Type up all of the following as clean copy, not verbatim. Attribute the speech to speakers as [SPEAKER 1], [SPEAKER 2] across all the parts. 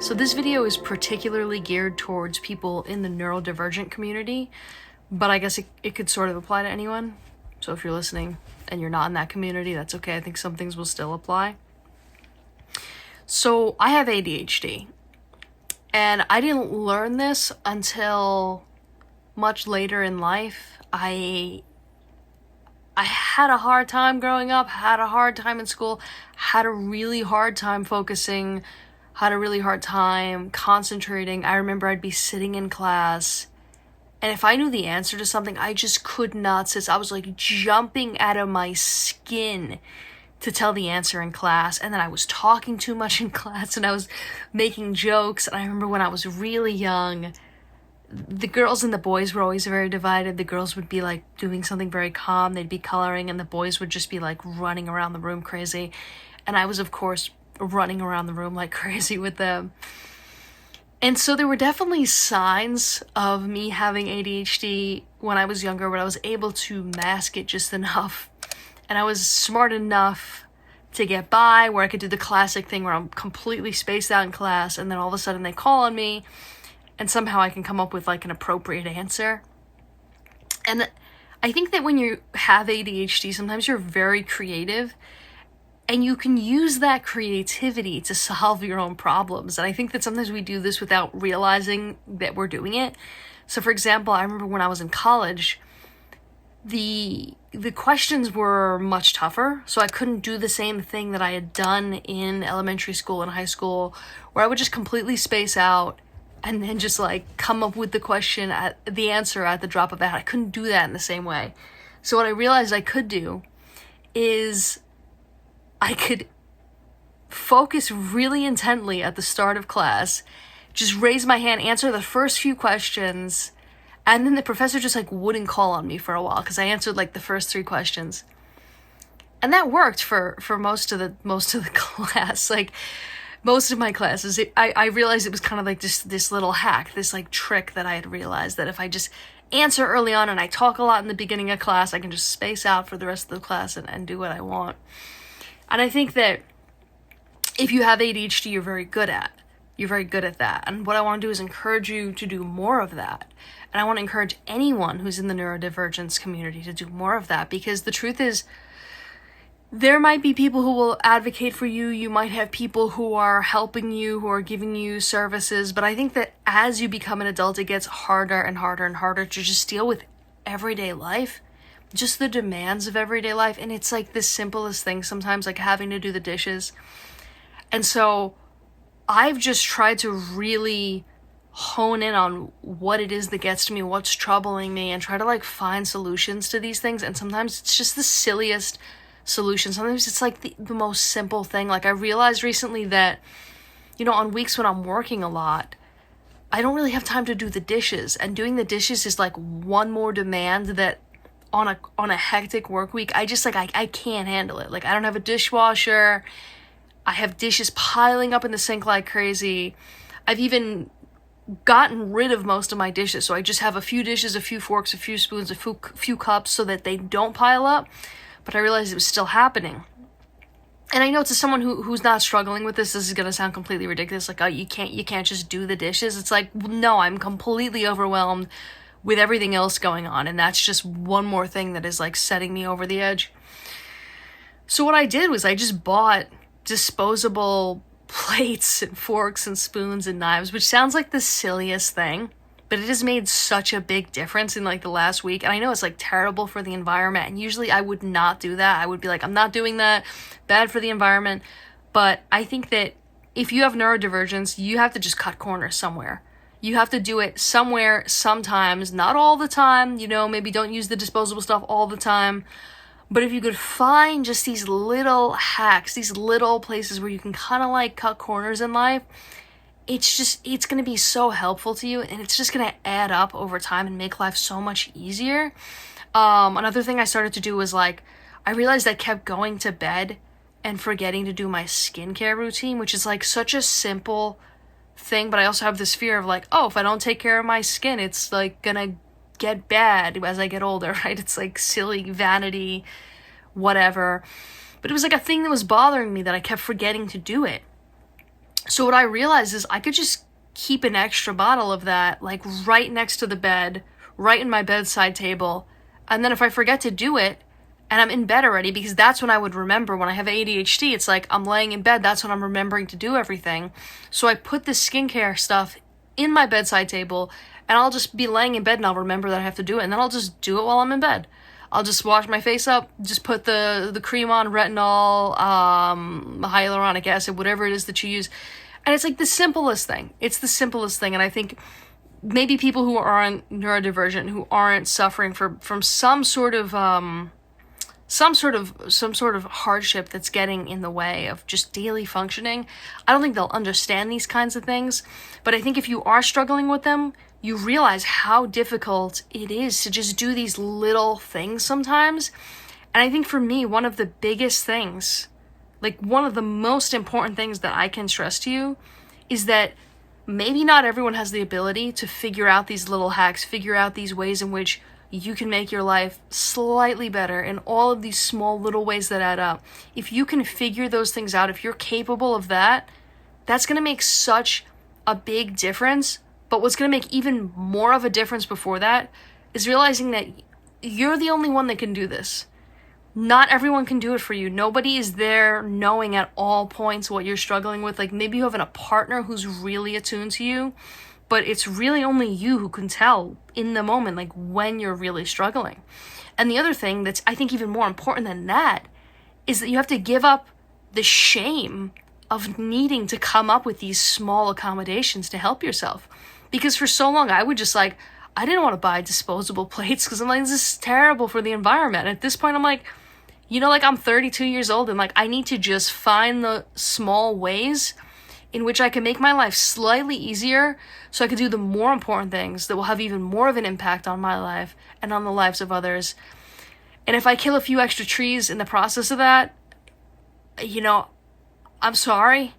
[SPEAKER 1] So this video is particularly geared towards people in the neurodivergent community, but I guess it could sort of apply to anyone. So if you're listening and you're not in that community, that's okay. I think some things will still apply. So I have ADHD, and I didn't learn this until much later in life. I had a hard time growing up, had a hard time in school, had a really hard time focusing, had a really hard time concentrating. I remember I'd be sitting in class, and if I knew the answer to something, I just could not sit. I was like jumping out of my skin to tell the answer in class, and then I was talking too much in class, and I was making jokes. And I remember when I was really young, the girls and the boys were always very divided. The girls would be like doing something very calm, they'd be coloring, and the boys would just be like running around the room crazy. And I was, of course, running around the room like crazy with them. And so there were definitely signs of me having ADHD when I was younger, but I was able to mask it just enough. And I was smart enough to get by, where I could do the classic thing where I'm completely spaced out in class, and then all of a sudden they call on me, and somehow I can come up with like an appropriate answer. And I think that when you have ADHD, sometimes you're very creative, and you can use that creativity to solve your own problems. And I think that sometimes we do this without realizing that we're doing it. So for example, I remember when I was in college, the questions were much tougher, so I couldn't do the same thing that I had done in elementary school and high school, where I would just completely space out and then just like come up with the answer at the drop of a hat. I couldn't do that in the same way. So what I realized I could do is I could focus really intently at the start of class, just raise my hand, answer the first few questions, and then the professor just like wouldn't call on me for a while because I answered like the first 3 questions. And that worked for most of the class. Like most of my classes, I realized it was kind of like this little hack, this like trick that I had realized, that if I just answer early on and I talk a lot in the beginning of class, I can just space out for the rest of the class and do what I want. And I think that if you have ADHD, you're very good at that. And what I want to do is encourage you to do more of that. And I want to encourage anyone who's in the neurodivergence community to do more of that, because the truth is, there might be people who will advocate for you. You might have people who are helping you, who are giving you services. But I think that as you become an adult, it gets harder and harder and harder to just deal with everyday life, just the demands of everyday life. And it's like the simplest thing sometimes, like having to do the dishes. And so I've just tried to really hone in on what it is that gets to me, what's troubling me, and try to like find solutions to these things. And sometimes it's just the silliest solution. Sometimes it's like the most simple thing. Like I realized recently that, on weeks when I'm working a lot, I don't really have time to do the dishes. And doing the dishes is like one more demand that on a hectic work week, I just like, I can't handle it. Like I don't have a dishwasher. I have dishes piling up in the sink like crazy. I've even gotten rid of most of my dishes. So I just have a few dishes, a few forks, a few spoons, a few cups so that they don't pile up. But I realized it was still happening. And I know to someone who's not struggling with this is going to sound completely ridiculous. Like, oh, you can't just do the dishes. It's like, no, I'm completely overwhelmed with everything else going on. And that's just one more thing that is like setting me over the edge. So what I did was I just bought disposable plates and forks and spoons and knives, which sounds like the silliest thing, but it has made such a big difference in like the last week. And I know it's like terrible for the environment, and usually I would not do that. I would be like, I'm not doing that, bad for the environment. But I think that if you have neurodivergence, you have to just cut corners somewhere. You have to do it somewhere, sometimes, not all the time. Maybe don't use the disposable stuff all the time. But if you could find just these little hacks, these little places where you can kind of like cut corners in life, it's going to be so helpful to you, and it's just going to add up over time and make life so much easier. Another thing I started to do was like, I realized I kept going to bed and forgetting to do my skincare routine, which is like such a simple thing. But I also have this fear of like, oh, if I don't take care of my skin, it's like going to get bad as I get older, right? It's like silly vanity, whatever. But it was like a thing that was bothering me that I kept forgetting to do it. So what I realized is I could just keep an extra bottle of that, like right next to the bed, right in my bedside table. And then if I forget to do it and I'm in bed already, because that's when I would remember. When I have ADHD, it's like I'm laying in bed, that's when I'm remembering to do everything. So I put this skincare stuff in my bedside table, and I'll just be laying in bed and I'll remember that I have to do it, and then I'll just do it while I'm in bed. I'll just wash my face up, just put the cream on, retinol, hyaluronic acid, whatever it is that you use. And it's like the simplest thing. It's the simplest thing. And I think maybe people who aren't neurodivergent, who aren't suffering from some sort of hardship that's getting in the way of just daily functioning, I don't think they'll understand these kinds of things. But I think if you are struggling with them, you realize how difficult it is to just do these little things sometimes. And I think for me, one of the biggest things, like one of the most important things that I can stress to you, is that maybe not everyone has the ability to figure out these little hacks, figure out these ways in which you can make your life slightly better in all of these small little ways that add up. If you can figure those things out, if you're capable of that, that's going to make such a big difference. But what's going to make even more of a difference before that is realizing that you're the only one that can do this. Not everyone can do it for you. Nobody is there knowing at all points what you're struggling with. Like maybe you have a partner who's really attuned to you, but it's really only you who can tell in the moment, like when you're really struggling. And the other thing that's, I think, even more important than that is that you have to give up the shame of needing to come up with these small accommodations to help yourself. Because for so long, I would just I didn't want to buy disposable plates because I'm like, this is terrible for the environment. And at this point, I'm like, I'm 32 years old and I need to just find the small ways in which I can make my life slightly easier so I can do the more important things that will have even more of an impact on my life and on the lives of others. And if I kill a few extra trees in the process of that, I'm sorry,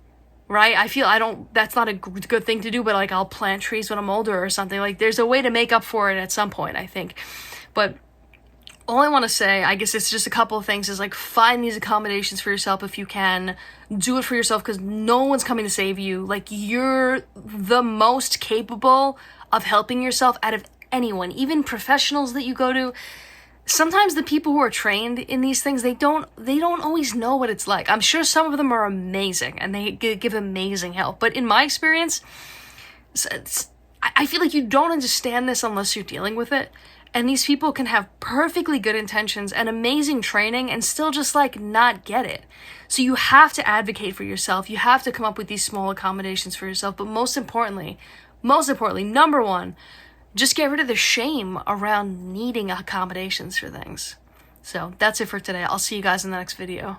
[SPEAKER 1] right? That's not a good thing to do, but I'll plant trees when I'm older or something. There's a way to make up for it at some point, I think. But all I want to say, I guess it's just a couple of things, is find these accommodations for yourself if you can. Do it for yourself because no one's coming to save you. You're the most capable of helping yourself out of anyone, even professionals that you go to. Sometimes the people who are trained in these things, they don't always know what it's like. I'm sure some of them are amazing and they give amazing help. But in my experience, I feel like you don't understand this unless you're dealing with it. And these people can have perfectly good intentions and amazing training and still just not get it. So you have to advocate for yourself. You have to come up with these small accommodations for yourself. But most importantly, number one, just get rid of the shame around needing accommodations for things. So that's it for today. I'll see you guys in the next video.